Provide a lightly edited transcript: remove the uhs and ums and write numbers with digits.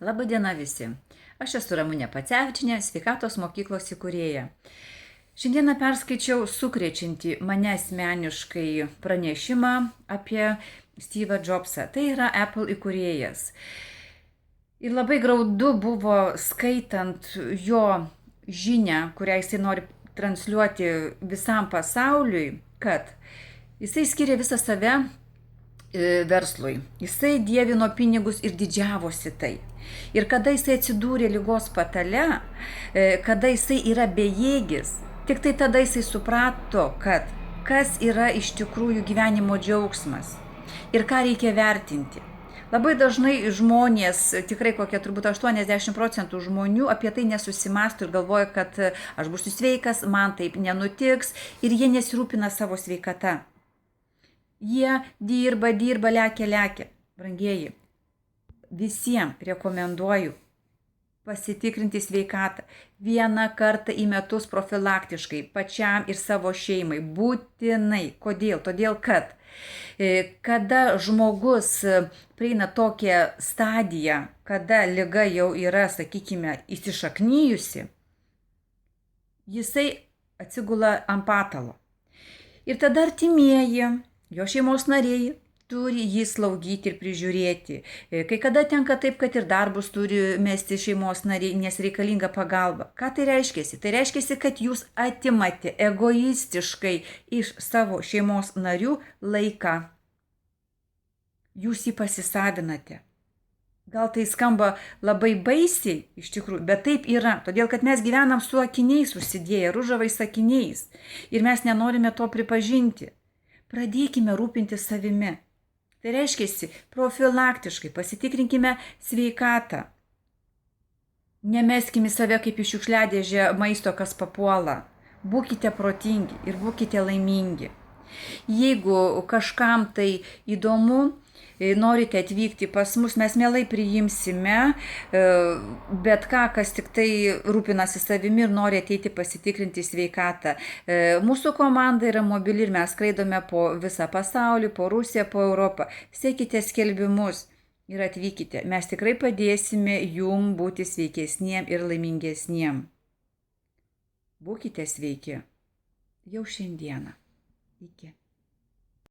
Labadiena visi. Aš esu Ramunė Pacevičienė, sveikatos mokyklos įkūrėja. Šiandieną perskaičiau sukrečiantį mane asmeniškai pranešimą apie Steve'ą Jobsą. Tai yra Apple įkūrėjas. Ir labai graudu buvo skaitant jo žinią, kurią jisai nori transliuoti visam pasauliui, kad jisai skiria visą save verslui. Jisai dievino pinigus ir didžiavosi tai. Ir kada jisai atsidūrė ligos patale, kada jisai yra bejėgis, tik tai tada jisai suprato, kad kas yra iš tikrųjų gyvenimo džiaugsmas ir ką reikia vertinti. Labai dažnai žmonės, tikrai kokie turbūt 80% žmonių apie tai nesusimąsto ir galvoja, kad aš būsiu sveikas, man taip nenutiks ir jie nesirūpina savo sveikata. Jie dirba, lekia. Brangieji, visiems rekomenduoju pasitikrinti sveikatą vieną kartą į metus profilaktiškai, pačiam ir savo šeimai. Būtinai. Kodėl? Todėl, kad kada žmogus prieina tokią stadiją, kada liga jau yra, sakykime, įsišaknyjusi, jisai atsigula ant patalo. Ir tada artimieji, jo šeimos nariai turi jį slaugyti ir prižiūrėti. Kai kada tenka taip, kad ir darbus turi mesti šeimos nariai, nes reikalinga pagalba. Ką tai reiškia? Tai reiškia, kad jūs atimate egoistiškai iš savo šeimos narių laiką. Jūs jį pasisavinate. Gal tai skamba labai baisiai iš tikrųjų, bet taip yra. Todėl, kad mes gyvenam su akiniais užsidėję, ružavais akiniais. Ir mes nenorime to pripažinti. Pradėkime rūpintis savimi. Tai reiškia, profilaktiškai pasitikrinkime sveikatą. Nemeskime save kaip į šiukšliadėžę maisto, kas papuola. Būkite protingi ir būkite laimingi. Jeigu kažkam tai įdomu, norite atvykti pas mus, mes mielai priimsime bet ką, kas tik tai rūpinasi savimi ir nori ateiti pasitikrinti sveikatą. Mūsų komanda yra mobili ir mes skraidome po visą pasaulį, po Rusiją, po Europą. Sekite skelbimus ir atvykite. Mes tikrai padėsime jum būti sveikesniem ir laimingesniem. Būkite sveiki jau šiandieną. Iki.